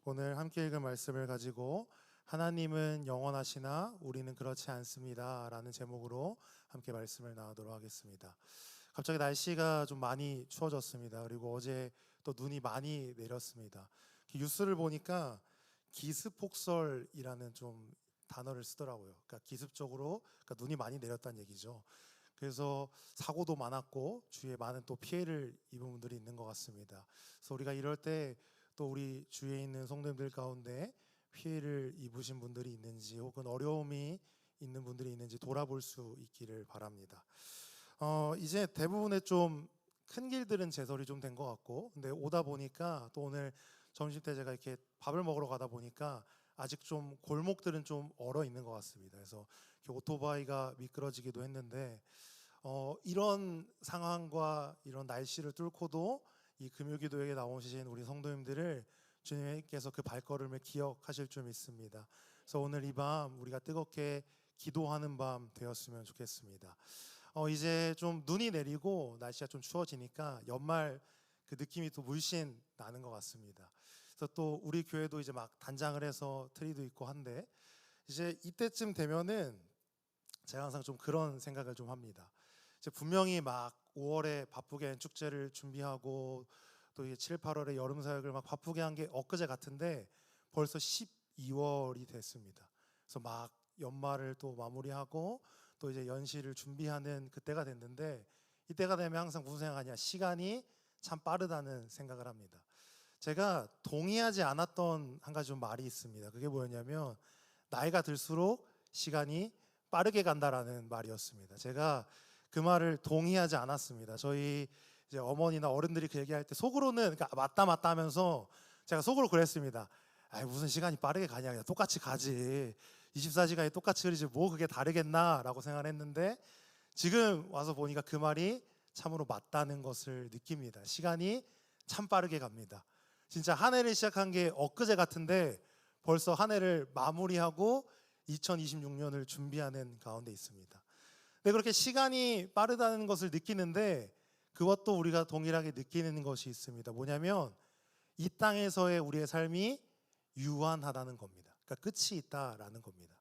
오늘 함께 읽은 말씀을 가지고 하나님은 영원하시나 우리는 그렇지 않습니다 라는 제목으로 함께 말씀을 나누도록 하겠습니다. 갑자기 날씨가 좀 많이 추워졌습니다. 그리고 어제 또 눈이 많이 내렸습니다. 뉴스를 보니까 기습폭설이라는 좀 단어를 쓰더라고요. 그러니까 기습적으로 눈이 많이 내렸다는 얘기죠. 그래서 사고도 많았고 주위에 많은 또 피해를 입은 분들이 있는 것 같습니다. 그래서 우리가 이럴 때 또 우리 주위에 있는 성도님들 가운데 피해를 입으신 분들이 있는지 혹은 어려움이 있는 분들이 있는지 돌아볼 수 있기를 바랍니다. 이제 대부분의 좀 큰 길들은 제설이 좀 된 것 같고, 근데 오다 보니까 또 오늘 점심 때 제가 이렇게 밥을 먹으러 가다 보니까 아직 좀 골목들은 좀 얼어 있는 것 같습니다. 그래서 이렇게 오토바이가 미끄러지기도 했는데 이런 상황과 이런 날씨를 뚫고도 이 금요기도에 나오신 우리 성도님들을 주님께서 그 발걸음을 기억하실 줄 믿습니다. 그래서 오늘 이 밤 우리가 뜨겁게 기도하는 밤 되었으면 좋겠습니다. 이제 좀 눈이 내리고 날씨가 좀 추워지니까 연말 그 느낌이 또 물씬 나는 것 같습니다. 그래서 또 우리 교회도 이제 막 단장을 해서 트리도 있고 한데 이제 이때쯤 되면은 제가 항상 좀 그런 생각을 좀 합니다. 이제 분명히 막 5월에 바쁘게 축제를 준비하고 또 이제 7, 8월에 여름 사역을 막 바쁘게 한 게 엊그제 같은데 벌써 12월이 됐습니다. 그래서 막 연말을 또 마무리하고 또 이제 연시를 준비하는 그때가 됐는데 이때가 되면 항상 무슨 생각하냐, 시간이 참 빠르다는 생각을 합니다. 제가 동의하지 않았던 한 가지 좀 말이 있습니다. 그게 뭐였냐면 나이가 들수록 시간이 빠르게 간다라는 말이었습니다. 제가 그 말을 동의하지 않았습니다. 저희 이제 어머니나 어른들이 그 얘기할 때 속으로는 그러니까 맞다 하면서 제가 속으로 그랬습니다. 아이 무슨 시간이 빠르게 가냐, 그냥 똑같이 가지. 24시간이 똑같이 흐르지 뭐 그게 다르겠나라고 생각을 했는데 지금 와서 보니까 그 말이 참으로 맞다는 것을 느낍니다. 시간이 참 빠르게 갑니다. 진짜 한 해를 시작한 게 엊그제 같은데 벌써 한 해를 마무리하고 2026년을 준비하는 가운데 있습니다. 근데 그렇게 시간이 빠르다는 것을 느끼는데 그것도 우리가 동일하게 느끼는 것이 있습니다. 뭐냐면 이 땅에서의 우리의 삶이 유한하다는 겁니다. 그러니까 끝이 있다라는 겁니다.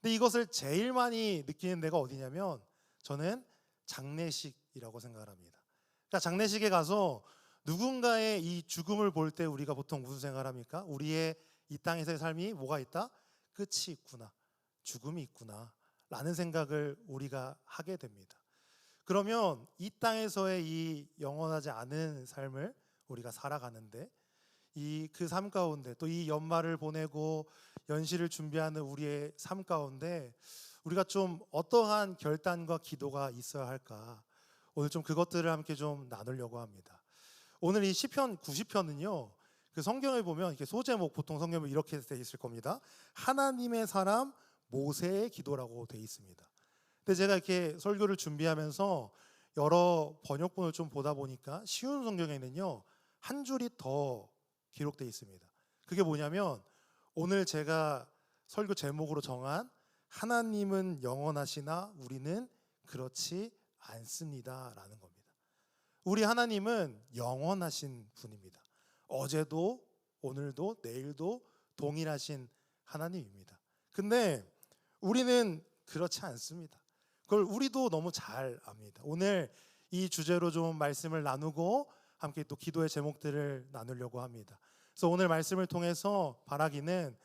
근데 이것을 제일 많이 느끼는 데가 어디냐면 저는 장례식이라고 생각을 합니다. 그러니까 장례식에 가서 누군가의 이 죽음을 볼 때 우리가 보통 무슨 생각을 합니까? 우리의 이 땅에서의 삶이 뭐가 있다? 끝이 있구나, 죽음이 있구나 라는 생각을 우리가 하게 됩니다. 그러면 이 땅에서의 이 영원하지 않은 삶을 우리가 살아가는데 이 그 삶 가운데 또 이 연말을 보내고 연시를 준비하는 우리의 삶 가운데 우리가 좀 어떠한 결단과 기도가 있어야 할까, 오늘 좀 그것들을 함께 좀 나누려고 합니다. 오늘 이 시편 90편은요 그 성경에 보면 이렇게 소제목, 보통 성경에 이렇게 돼 있을 겁니다. 하나님의 사람 모세의 기도라고 돼 있습니다. 근데 제가 이렇게 설교를 준비하면서 여러 번역본을 좀 보다 보니까 쉬운 성경에는요 한 줄이 더 기록되어 있습니다. 그게 뭐냐면 오늘 제가 설교 제목으로 정한 하나님은 영원하시나 우리는 그렇지 않습니다 라는 겁니다. 우리 하나님은 영원하신 분입니다. 어제도 오늘도 내일도 동일하신 하나님입니다. 근데 우리는 그렇지 않습니다. 그걸 우리도 너무 잘 압니다. 오늘 이 주제로 좀 말씀을 나누고 함께 또 기도의 제목들을 나누려고 합니다. 그래서 오늘 말씀을 통해서 바라기는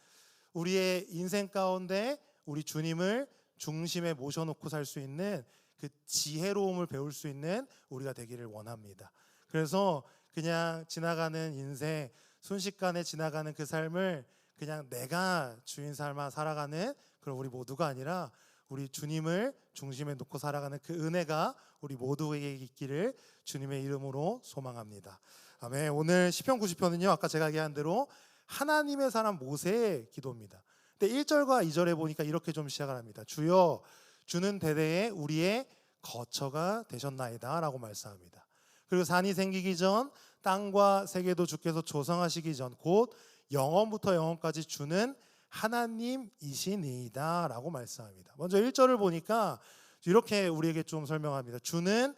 우리의 인생 가운데 우리 주님을 중심에 모셔놓고 살 수 있는 그 지혜로움을 배울 수 있는 우리가 되기를 원합니다. 그래서 그냥 지나가는 인생, 순식간에 지나가는 그 삶을 그냥 내가 주인 삶아 살아가는 그런 우리 모두가 아니라 우리 주님을 중심에 놓고 살아가는 그 은혜가 우리 모두에게 있기를 주님의 이름으로 소망합니다. 아멘. 오늘 시편 90편은요 아까 제가 얘기한 대로 하나님의 사람 모세의 기도입니다. 근데 1절과 2절에 보니까 이렇게 좀 시작을 합니다. 주여 주는 대대에 우리의 거처가 되셨나이다 라고 말씀합니다. 그리고 산이 생기기 전 땅과 세계도 주께서 조성하시기 전 곧 영원부터 영원까지 주는 하나님이시니이다 라고 말씀합니다. 먼저 1절을 보니까 이렇게 우리에게 좀 설명합니다. 주는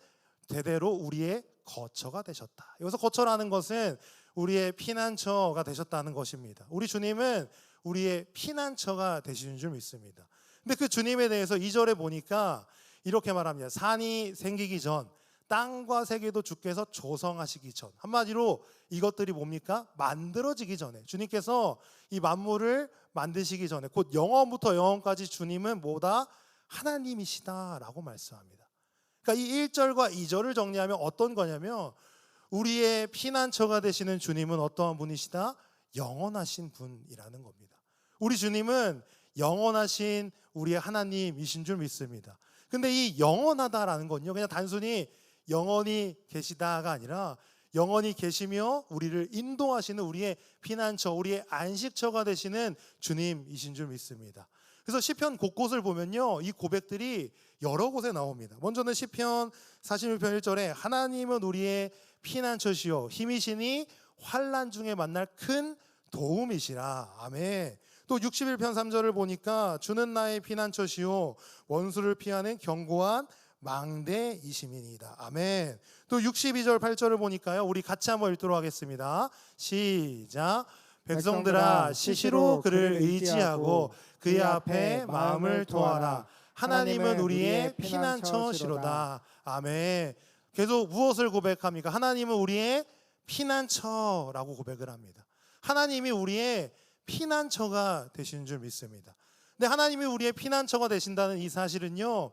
대대로 우리의 거처가 되셨다. 여기서 거처라는 것은 우리의 피난처가 되셨다는 것입니다. 우리 주님은 우리의 피난처가 되시는 줄 믿습니다. 근데 그 주님에 대해서 2절에 보니까 이렇게 말합니다. 산이 생기기 전, 땅과 세계도 주께서 조성하시기 전. 한마디로 이것들이 뭡니까? 만들어지기 전에, 주님께서 이 만물을 만드시기 전에, 곧 영원부터 영원까지 주님은 뭐다? 하나님이시다라고 말씀합니다. 그러니까 이 1절과 2절을 정리하면 어떤 거냐면, 우리의 피난처가 되시는 주님은 어떠한 분이시다? 영원하신 분이라는 겁니다. 우리 주님은 영원하신 우리의 하나님이신 줄 믿습니다. 근데 이 영원하다라는 건요, 그냥 단순히 영원히 계시다가 아니라 영원히 계시며 우리를 인도하시는 우리의 피난처, 우리의 안식처가 되시는 주님이신 줄 믿습니다. 그래서 시편 곳곳을 보면요, 이 고백들이 여러 곳에 나옵니다. 먼저는 시편 46편 1절에 하나님은 우리의 피난처시요 힘이시니 환난 중에 만날 큰 도움이시라. 아멘. 또 61편 3절을 보니까 주는 나의 피난처시요 원수를 피하는 견고한 망대이심이니이다. 아멘. 또 62절 8절을 보니까요, 우리 같이 한번 읽도록 하겠습니다. 시작. 백성들아 시시로 그를 의지하고 그의 앞에 마음을 토하라. 하나님은 우리의 피난처시로다. 아멘. 계속 무엇을 고백합니까? 하나님은 우리의 피난처라고 고백을 합니다. 하나님이 우리의 피난처가 되시는 줄 믿습니다. 근데 하나님이 우리의 피난처가 되신다는 이 사실은요,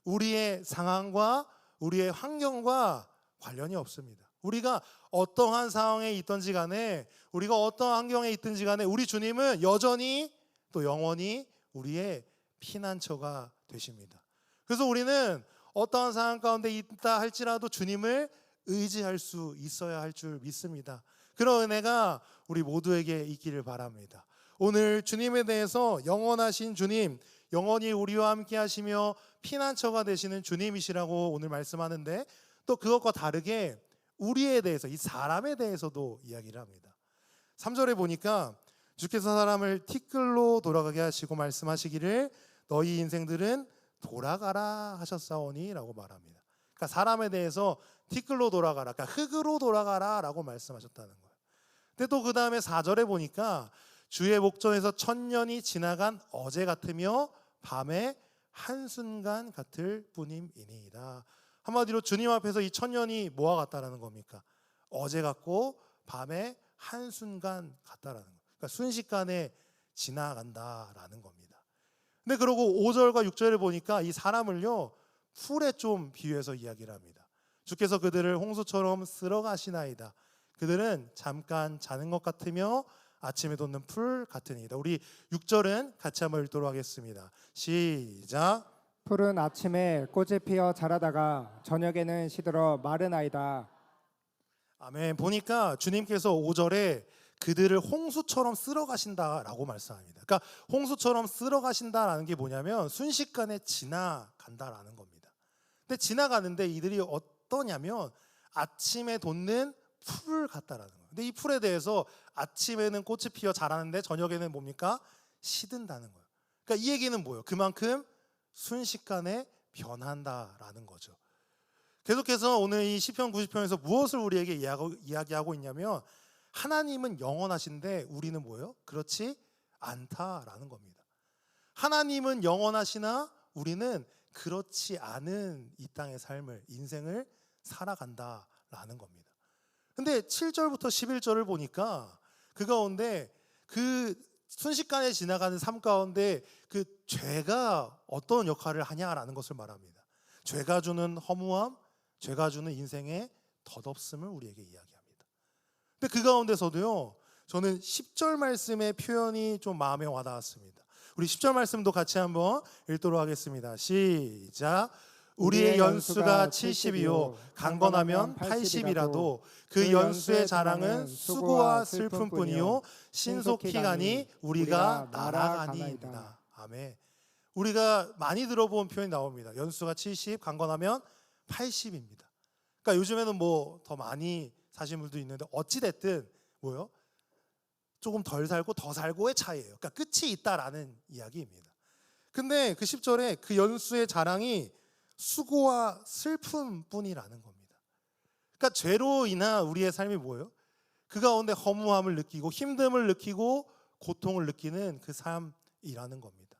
우리의 상황과 우리의 환경과 관련이 없습니다. 우리가 어떠한 상황에 있든지 간에, 우리가 어떠한 환경에 있든지 간에 우리 주님은 여전히 또 영원히 우리의 피난처가 되십니다. 그래서 우리는 어떠한 상황 가운데 있다 할지라도 주님을 의지할 수 있어야 할 줄 믿습니다. 그런 은혜가 우리 모두에게 있기를 바랍니다. 오늘 주님에 대해서 영원하신 주님, 영원히 우리와 함께 하시며 피난처가 되시는 주님이시라고 오늘 말씀하는데, 또 그것과 다르게 우리에 대해서, 이 사람에 대해서도 이야기를 합니다. 3절에 보니까 주께서 사람을 티끌로 돌아가게 하시고 말씀하시기를 너희 인생들은 돌아가라 하셨사오니 라고 말합니다. 그러니까 사람에 대해서 티끌로 돌아가라, 그러니까 흙으로 돌아가라 라고 말씀하셨다는 거예요. 근데 또 그 다음에 4절에 보니까 주의 목전에서 1000년이 지나간 어제 같으며 밤에 한순간 같을 뿐임이니이다. 한마디로 주님 앞에서 이 1000년이 뭐와 같다라는 겁니까? 어제 같고 밤에 한순간 같다라는 거예요. 그러니까 순식간에 지나간다라는 겁니다. 근데 그러고 5절과 6절을 보니까 이 사람을요, 풀에 좀 비유해서 이야기를 합니다. 주께서 그들을 홍수처럼 쓸어가시나이다. 그들은 잠깐 자는 것 같으며 아침에 돋는 풀 같으니이다. 우리 6절은 같이 한번 읽도록 하겠습니다. 시작. 풀은 아침에 꽃이 피어 자라다가 저녁에는 시들어 마르나이다. 아멘. 보니까 주님께서 5절에 그들을 홍수처럼 쓸어가신다라고 말씀합니다. 그러니까 홍수처럼 쓸어가신다라는 게 뭐냐면 순식간에 지나간다라는 겁니다. 근데 지나가는데 이들이 어떠냐면 아침에 돋는 풀 같다라는 거예요. 근데 이 풀에 대해서 아침에는 꽃이 피어 자라는데 저녁에는 뭡니까? 시든다는 거예요. 그러니까 이 얘기는 뭐예요? 그만큼 순식간에 변한다라는 거죠. 계속해서 오늘 이 시편 90편에서 무엇을 우리에게 이야기하고 있냐면, 하나님은 영원하신데 우리는 뭐예요? 그렇지 않다라는 겁니다. 하나님은 영원하시나 우리는 그렇지 않은 이 땅의 삶을, 인생을 살아간다라는 겁니다. 근데 7절부터 11절을 보니까 그 가운데 그 순식간에 지나가는 삶 가운데 그 죄가 어떤 역할을 하냐라는 것을 말합니다. 죄가 주는 허무함, 죄가 주는 인생의 덧없음을 우리에게 이야기합니다. 근데 그 가운데서도요, 저는 10절 말씀의 표현이 좀 마음에 와닿았습니다. 우리 10절 말씀도 같이 한번 읽도록 하겠습니다. 시작. 우리의 연수가 70이요 강건하면 80이라도 그 연수의 자랑은 수고와 슬픔뿐이요 신속히 가니 우리가 날아가니이다. 아멘. 우리가 많이 들어본 표현이 나옵니다. 연수가 70, 강건하면 80입니다. 그러니까 요즘에는 뭐 더 많이 사신 분도 있는데 어찌 됐든 뭐요? 조금 덜 살고 더 살고의 차이예요. 그러니까 끝이 있다라는 이야기입니다. 근데 그 10절에 그 연수의 자랑이 수고와 슬픔뿐이라는 겁니다. 그러니까 죄로 인한 우리의 삶이 뭐예요? 그 가운데 허무함을 느끼고 힘듦을 느끼고 고통을 느끼는 그 삶이라는 겁니다.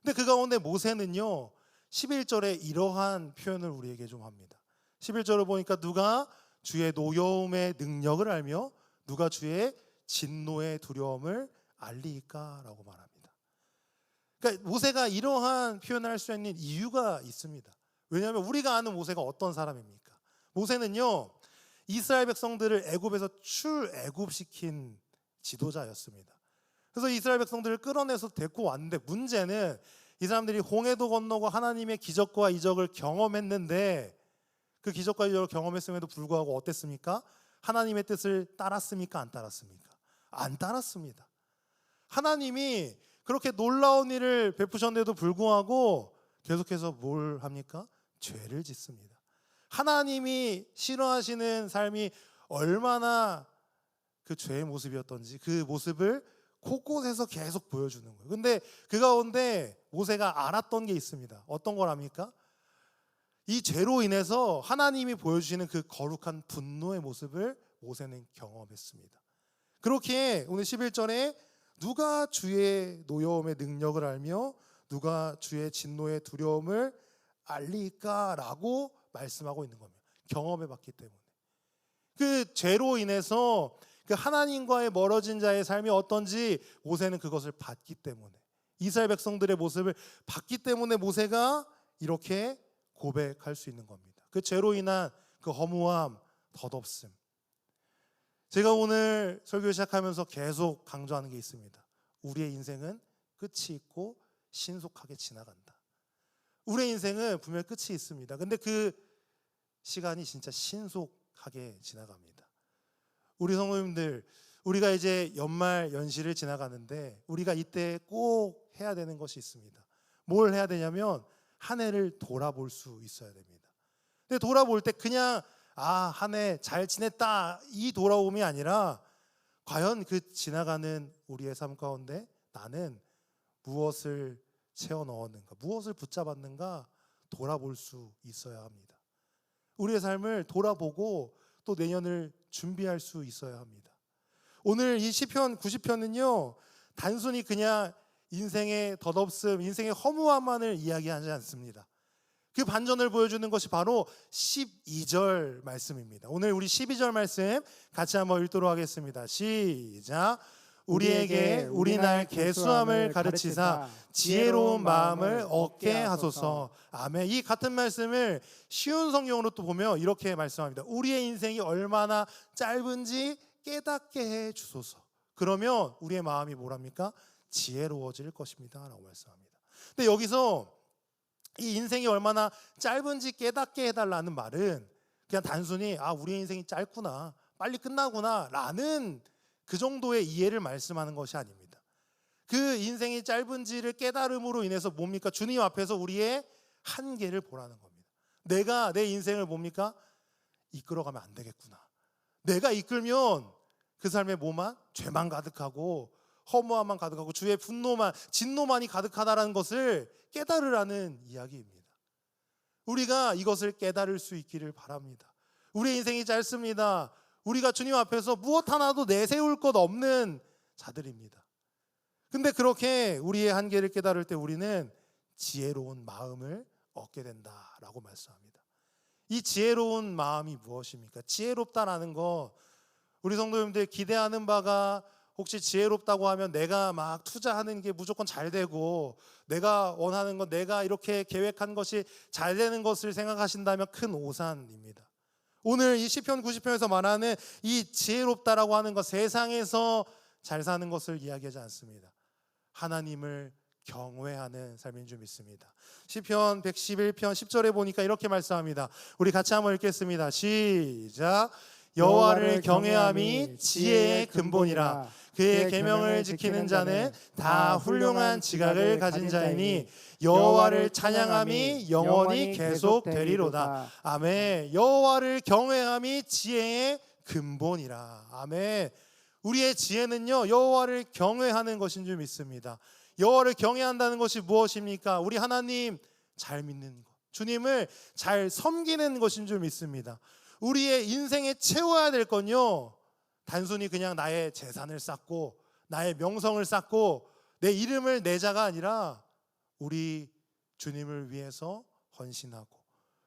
근데 그 가운데 모세는요 11절에 이러한 표현을 우리에게 좀 합니다. 11절을 보니까 누가 주의 노여움의 능력을 알며 누가 주의 진노의 두려움을 알리까라고 말합니다. 그러니까 모세가 이러한 표현을 할 수 있는 이유가 있습니다. 왜냐하면 우리가 아는 모세가 어떤 사람입니까? 모세는요 이스라엘 백성들을 애굽에서 출애굽시킨 지도자였습니다. 그래서 이스라엘 백성들을 끌어내서 데리고 왔는데 문제는 이 사람들이 홍해도 건너고 하나님의 기적과 이적을 경험했는데 그 기적과 이적을 경험했음에도 불구하고 어땠습니까? 하나님의 뜻을 따랐습니까? 안 따랐습니까? 안 따랐습니다. 하나님이 그렇게 놀라운 일을 베푸셨는데도 불구하고 계속해서 뭘 합니까? 죄를 짓습니다. 하나님이 싫어하시는 삶이 얼마나 그 죄의 모습이었던지 그 모습을 곳곳에서 계속 보여주는 거예요. 근데 그 가운데 모세가 알았던 게 있습니다. 어떤 걸 압니까? 이 죄로 인해서 하나님이 보여주시는 그 거룩한 분노의 모습을 모세는 경험했습니다. 그렇게 오늘 11절에 누가 주의 노여움의 능력을 알며 누가 주의 진노의 두려움을 알리까라고 말씀하고 있는 겁니다. 경험해봤기 때문에. 그 죄로 인해서 그 하나님과의 멀어진 자의 삶이 어떤지 모세는 그것을 봤기 때문에 이스라엘 백성들의 모습을 봤기 때문에 모세가 이렇게 고백할 수 있는 겁니다. 그 죄로 인한 그 허무함, 덧없음. 제가 오늘 설교 시작하면서 계속 강조하는 게 있습니다. 우리의 인생은 끝이 있고 신속하게 지나간다. 우리의 인생은 분명히 끝이 있습니다. 근데 그 시간이 진짜 신속하게 지나갑니다. 우리 성도님들, 우리가 이제 연말 연시를 지나가는데 우리가 이때 꼭 해야 되는 것이 있습니다. 뭘 해야 되냐면 한 해를 돌아볼 수 있어야 됩니다. 근데 돌아볼 때 그냥 한 해 잘 지냈다 이 돌아옴이 아니라 과연 그 지나가는 우리의 삶 가운데 나는 무엇을 채워 넣었는가, 무엇을 붙잡았는가 돌아볼 수 있어야 합니다. 우리의 삶을 돌아보고 또 내년을 준비할 수 있어야 합니다. 오늘 이 시편 90편은요 단순히 그냥 인생의 덧없음, 인생의 허무함만을 이야기하지 않습니다. 그 반전을 보여주는 것이 바로 12절 말씀입니다. 오늘 우리 12절 말씀 같이 한번 읽도록 하겠습니다. 시작. 우리에게 우리 날 계수함을 가르치사 지혜로운 마음을 얻게 하소서. 아멘. 이 같은 말씀을 쉬운 성경으로 또 보면 이렇게 말씀합니다. 우리의 인생이 얼마나 짧은지 깨닫게 해 주소서. 그러면 우리의 마음이 뭐랍니까? 지혜로워질 것입니다 라고 말씀합니다. 근데 여기서 이 인생이 얼마나 짧은지 깨닫게 해달라는 말은 그냥 단순히 우리의 인생이 짧구나, 빨리 끝나구나 라는 그 정도의 이해를 말씀하는 것이 아닙니다. 그 인생이 짧은지를 깨달음으로 인해서 뭡니까? 주님 앞에서 우리의 한계를 보라는 겁니다. 내가 내 인생을 뭡니까? 이끌어가면 안 되겠구나. 내가 이끌면 그 삶에 뭐만? 죄만 가득하고 허무함만 가득하고 주의 분노만, 진노만이 가득하다라는 것을 깨달으라는 이야기입니다. 우리가 이것을 깨달을 수 있기를 바랍니다. 우리의 인생이 짧습니다. 우리가 주님 앞에서 무엇 하나도 내세울 것 없는 자들입니다. 근데 그렇게 우리의 한계를 깨달을 때 우리는 지혜로운 마음을 얻게 된다라고 말씀합니다. 이 지혜로운 마음이 무엇입니까? 지혜롭다라는 거, 우리 성도님들 기대하는 바가 혹시 지혜롭다고 하면 내가 막 투자하는 게 무조건 잘 되고 내가 원하는 것, 내가 이렇게 계획한 것이 잘 되는 것을 생각하신다면 큰 오산입니다. 오늘 이 시편 90편에서 말하는 이 지혜롭다라고 하는 것, 세상에서 잘 사는 것을 이야기하지 않습니다. 하나님을 경외하는 삶인 줄 믿습니다. 시편 111편 10절에 보니까 이렇게 말씀합니다. 우리 같이 한번 읽겠습니다. 시작. 여호와를 경외함이 지혜의 근본이라. 그의 계명을 지키는 자는 다 훌륭한 지각을 가진 자이니 여호와를 찬양함이 영원히 계속되리로다. 아멘. 여호와를 경외함이 지혜의 근본이라. 아멘. 우리의 지혜는요 여호와를 경외하는 것인 줄 믿습니다. 여호와를 경외한다는 것이 무엇입니까? 우리 하나님 잘 믿는 것, 주님을 잘 섬기는 것인 줄 믿습니다. 우리의 인생에 채워야 될 건요 단순히 그냥 나의 재산을 쌓고 나의 명성을 쌓고 내 이름을 내자가 아니라 우리 주님을 위해서 헌신하고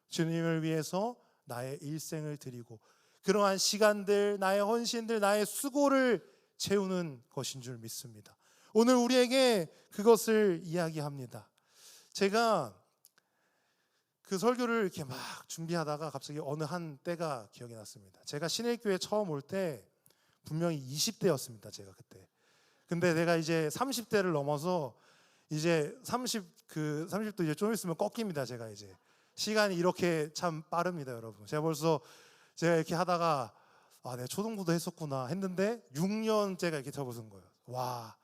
주님을 위해서 나의 일생을 드리고 그러한 시간들, 나의 헌신들, 나의 수고를 채우는 것인 줄 믿습니다. 오늘 우리에게 그것을 이야기합니다. 제가 그 설교를 이렇게 막 준비하다가 갑자기 어느 한 때가 기억이 났습니다. 제가 신일교회 처음 올 때 분명히 20대였습니다. 제가 그때. 근데 내가 이제 30대를 넘어서 이제 30도 이제 좀 있으면 꺾입니다. 제가 이제 시간이 이렇게 참 빠릅니다, 여러분. 제가 이렇게 하다가 내가 초등부도 했었구나 했는데 6년째가 이렇게 접어든 거예요. 와,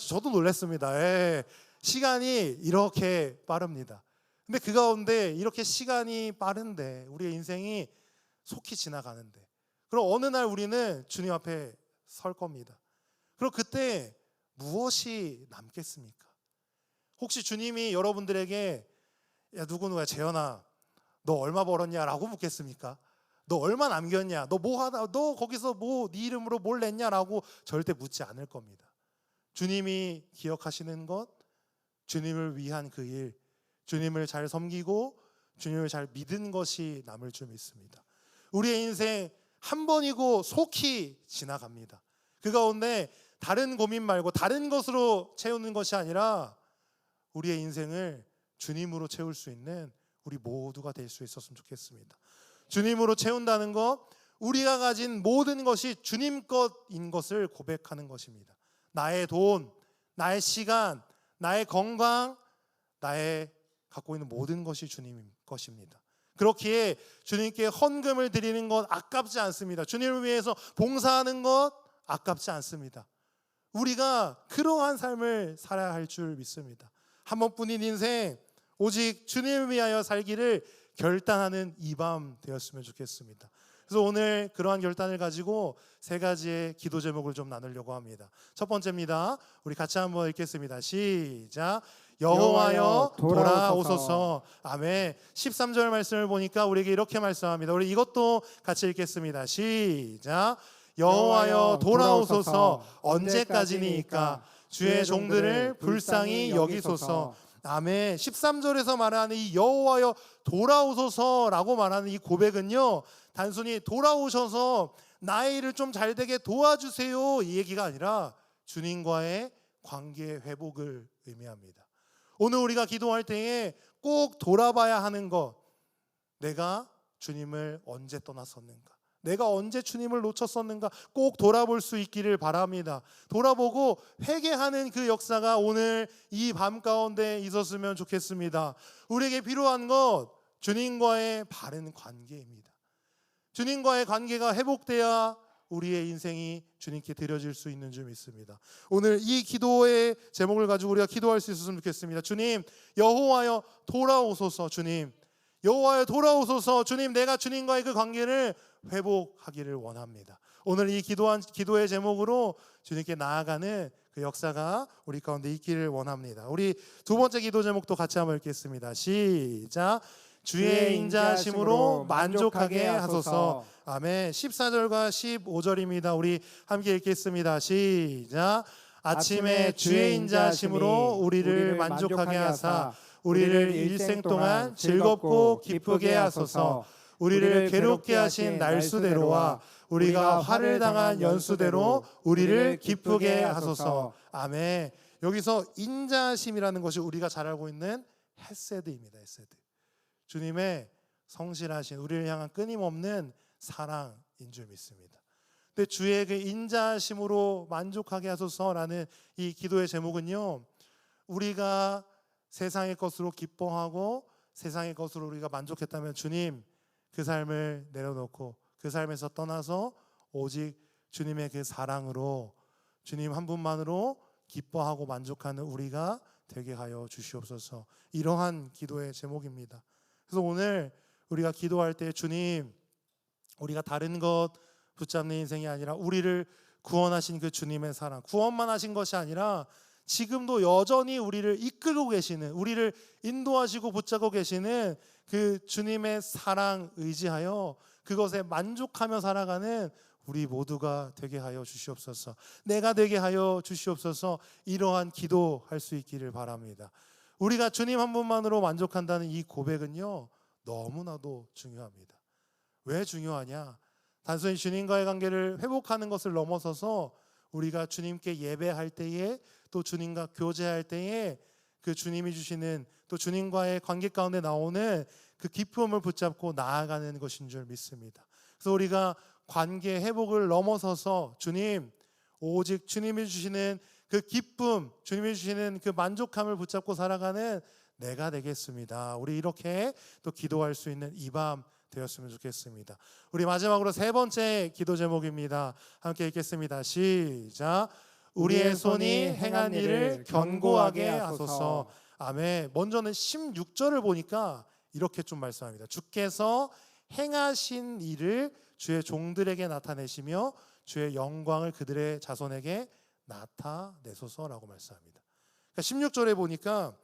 저도 놀랐습니다. 예, 시간이 이렇게 빠릅니다. 근데 그 가운데 이렇게 시간이 빠른데 우리의 인생이 속히 지나가는데 그럼 어느 날 우리는 주님 앞에 설 겁니다. 그럼 그때 무엇이 남겠습니까? 혹시 주님이 여러분들에게 야 누구누구야 재현아 너 얼마 벌었냐 라고 묻겠습니까? 너 얼마 남겼냐? 너 거기서 네 이름으로 뭘 냈냐라고 절대 묻지 않을 겁니다. 주님이 기억하시는 것, 주님을 위한 그 일, 주님을 잘 섬기고 주님을 잘 믿은 것이 남을 줄 믿습니다. 우리의 인생 한 번이고 속히 지나갑니다. 그 가운데 다른 고민 말고 다른 것으로 채우는 것이 아니라 우리의 인생을 주님으로 채울 수 있는 우리 모두가 될 수 있었으면 좋겠습니다. 주님으로 채운다는 것, 우리가 가진 모든 것이 주님 것인 것을 고백하는 것입니다. 나의 돈, 나의 시간, 나의 건강, 나의 갖고 있는 모든 것이 주님 것입니다. 그렇기에 주님께 헌금을 드리는 것 아깝지 않습니다. 주님을 위해서 봉사하는 것 아깝지 않습니다. 우리가 그러한 삶을 살아야 할 줄 믿습니다. 한 번뿐인 인생 오직 주님을 위하여 살기를 결단하는 이 밤 되었으면 좋겠습니다. 그래서 오늘 그러한 결단을 가지고 세 가지의 기도 제목을 좀 나누려고 합니다. 첫 번째입니다. 우리 같이 한번 읽겠습니다. 시작. 여호와여 돌아오소서. 아멘. 13절 말씀을 보니까 우리에게 이렇게 말씀합니다. 우리 이것도 같이 읽겠습니다. 시작. 여호와여 돌아오소서. 언제까지니까 주의 종들을 불쌍히 여기소서. 아멘. 13절에서 말하는 이 여호와여 돌아오소서라고 말하는 이 고백은요, 단순히 돌아오셔서 나의 일을 좀 잘되게 도와주세요 이 얘기가 아니라 주님과의 관계 회복을 의미합니다. 오늘 우리가 기도할 때에 꼭 돌아봐야 하는 것, 내가 주님을 언제 떠났었는가, 내가 언제 주님을 놓쳤었는가 꼭 돌아볼 수 있기를 바랍니다. 돌아보고 회개하는 그 역사가 오늘 이 밤 가운데 있었으면 좋겠습니다. 우리에게 필요한 것, 주님과의 바른 관계입니다. 주님과의 관계가 회복돼야 우리의 인생이 주님께 드려질 수 있는 줄 믿습니다. 오늘 이 기도의 제목을 가지고 우리가 기도할 수 있었으면 좋겠습니다. 주님, 여호와여 돌아오소서. 주님, 여호와여 돌아오소서. 주님, 내가 주님과의 그 관계를 회복하기를 원합니다. 오늘 이 기도의 제목으로 주님께 나아가는 그 역사가 우리 가운데 있기를 원합니다. 우리 두 번째 기도 제목도 같이 한번 읽겠습니다. 시작. 주의 인자하심으로 만족하게 하소서. 아멘. 14절과 15절입니다. 우리 함께 읽겠습니다. 시작. 아침에 주의 인자하심으로 우리를 만족하게 하사 우리를 일생 동안 즐겁고 기쁘게 하소서. 우리를 괴롭게 하신 날수대로와 우리가 화를 당한 연수대로 우리를 기쁘게 하소서. 아멘. 여기서 인자하심이라는 것이 우리가 잘 알고 있는 헤세드입니다. 헤세드. 주님의 성실하신 우리를 향한 끊임없는 사랑인 줄 믿습니다. 근데 주의 그 인자하심으로 만족하게 하소서라는 이 기도의 제목은요, 우리가 세상의 것으로 기뻐하고 세상의 것으로 우리가 만족했다면 주님 그 삶을 내려놓고 그 삶에서 떠나서 오직 주님의 그 사랑으로 주님 한 분만으로 기뻐하고 만족하는 우리가 되게 하여 주시옵소서. 이러한 기도의 제목입니다. 그래서 오늘 우리가 기도할 때 주님, 우리가 다른 것 붙잡는 인생이 아니라 우리를 구원하신 그 주님의 사랑, 구원만 하신 것이 아니라 지금도 여전히 우리를 이끌고 계시는, 우리를 인도하시고 붙잡고 계시는 그 주님의 사랑 의지하여 그것에 만족하며 살아가는 우리 모두가 되게 하여 주시옵소서. 내가 되게 하여 주시옵소서. 이러한 기도할 수 있기를 바랍니다. 우리가 주님 한 분만으로 만족한다는 이 고백은요, 너무나도 중요합니다. 왜 중요하냐? 단순히 주님과의 관계를 회복하는 것을 넘어서서 우리가 주님께 예배할 때에, 또 주님과 교제할 때에 그 주님이 주시는, 또 주님과의 관계 가운데 나오는 그 기쁨을 붙잡고 나아가는 것인 줄 믿습니다. 그래서 우리가 관계 회복을 넘어서서 주님, 오직 주님이 주시는 그 기쁨, 주님이 주시는 그 만족함을 붙잡고 살아가는 내가 되겠습니다. 우리 이렇게 또 기도할 수 있는 이 밤 되었으면 좋겠습니다. 우리 마지막으로 세 번째 기도 제목입니다. 함께 읽겠습니다. 시작. 우리의 손이 행한 일을 견고하게 하소서. 아멘. 먼저는 16절을 보니까 이렇게 좀 말씀합니다. 주께서 행하신 일을 주의 종들에게 나타내시며 주의 영광을 그들의 자손에게 나타내소서라고 말씀합니다. 그러니까 16절에 보니까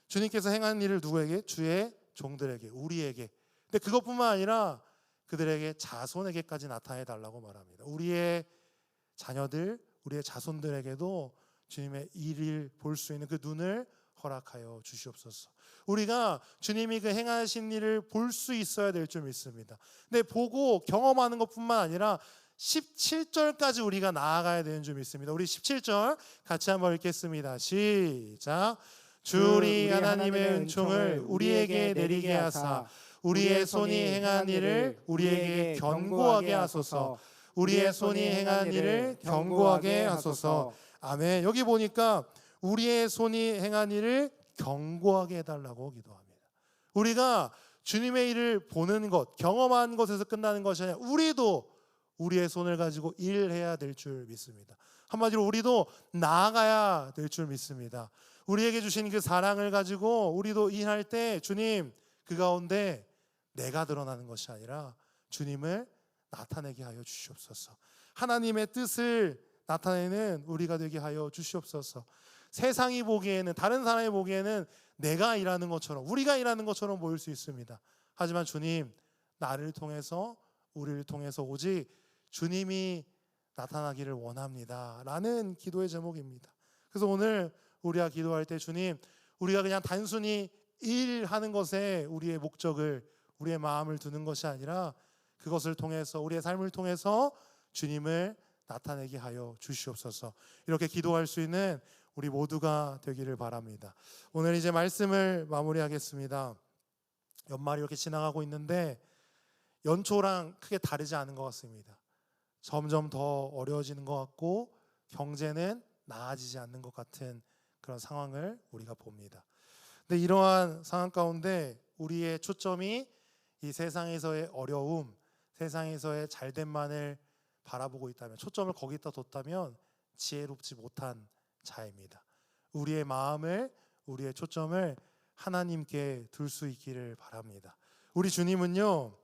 주님께서 행한 일을 누구에게? 주의 종들에게, 우리에게. 근데 그것뿐만 아니라 그들에게 자손에게까지 나타내 달라고 말합니다. 우리의 자녀들, 우리의 자손들에게도 주님의 일을 볼 수 있는 그 눈을 허락하여 주시옵소서. 우리가 주님이 그 행하신 일을 볼 수 있어야 될 줄 믿습니다. 근데 보고 경험하는 것뿐만 아니라 17절까지 우리가 나아가야 되는 줄 믿습니다. 우리 17절 같이 한번 읽겠습니다. 시작. 주 우리 하나님의 은총을 우리에게 내리게 하사 우리의 손이 행한 일을 우리에게 견고하게 하소서. 우리의 손이 행한 일을 견고하게 하소서. 아멘. 여기 보니까 우리의 손이 행한 일을 견고하게 해달라고 기도합니다. 우리가 주님의 일을 보는 것, 경험한 것에서 끝나는 것이 아니라 우리도 우리의 손을 가지고 일해야 될 줄 믿습니다. 한마디로 우리도 나아가야 될 줄 믿습니다. 우리에게 주신 그 사랑을 가지고 우리도 일할 때 주님, 그 가운데 내가 드러나는 것이 아니라 주님을 나타내게 하여 주시옵소서. 하나님의 뜻을 나타내는 우리가 되게 하여 주시옵소서. 세상이 보기에는, 다른 사람이 보기에는 내가 일하는 것처럼, 우리가 일하는 것처럼 보일 수 있습니다. 하지만 주님, 나를 통해서, 우리를 통해서 오직 주님이 나타나기를 원합니다 라는 기도의 제목입니다. 그래서 오늘 우리가 기도할 때 주님, 우리가 그냥 단순히 일하는 것에 우리의 목적을, 우리의 마음을 두는 것이 아니라 그것을 통해서, 우리의 삶을 통해서 주님을 나타내게 하여 주시옵소서. 이렇게 기도할 수 있는 우리 모두가 되기를 바랍니다. 오늘 이제 말씀을 마무리하겠습니다. 연말이 이렇게 지나가고 있는데 연초랑 크게 다르지 않은 것 같습니다. 점점 더 어려워지는 것 같고 경제는 나아지지 않는 것 같은 그런 상황을 우리가 봅니다. 근데 이러한 상황 가운데 우리의 초점이 이 세상에서의 어려움, 세상에서의 잘됨만을 바라보고 있다면, 초점을 거기다 뒀다면 지혜롭지 못한 자입니다. 우리의 마음을, 우리의 초점을 하나님께 둘 수 있기를 바랍니다. 우리 주님은요,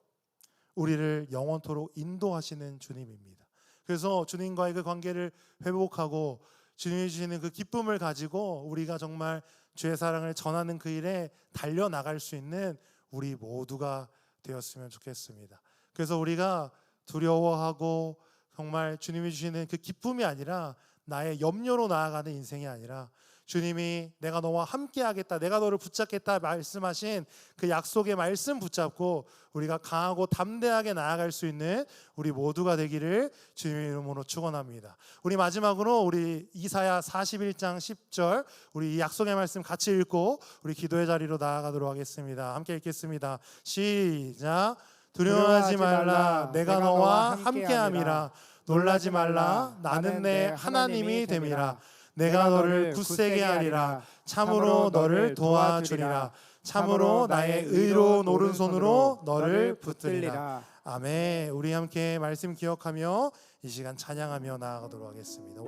우리를 영원토록 인도하시는 주님입니다. 그래서 주님과의 그 관계를 회복하고 주님이 주시는 그 기쁨을 가지고 우리가 정말 주의 사랑을 전하는 그 일에 달려나갈 수 있는 우리 모두가 되었으면 좋겠습니다. 그래서 우리가 두려워하고 정말 주님이 주시는 그 기쁨이 아니라 나의 염려로 나아가는 인생이 아니라 주님이 내가 너와 함께 하겠다, 내가 너를 붙잡겠다 말씀하신 그 약속의 말씀 붙잡고 우리가 강하고 담대하게 나아갈 수 있는 우리 모두가 되기를 주님의 이름으로 축원합니다. 우리 마지막으로 우리 이사야 41장 10절 우리 이 약속의 말씀 같이 읽고 우리 기도의 자리로 나아가도록 하겠습니다. 함께 읽겠습니다. 시작. 두려워하지 말라, 내가 너와 함께함이라. 놀라지 말라, 나는 내 하나님이 됨이라. 내가 너를 굳세게 하리라. 참으로 너를 도와주리라. 참으로 나의 의로운 오른손으로 너를 붙들리라. 아멘. 우리 함께 말씀 기억하며 이 시간 찬양하며 나아가도록 하겠습니다.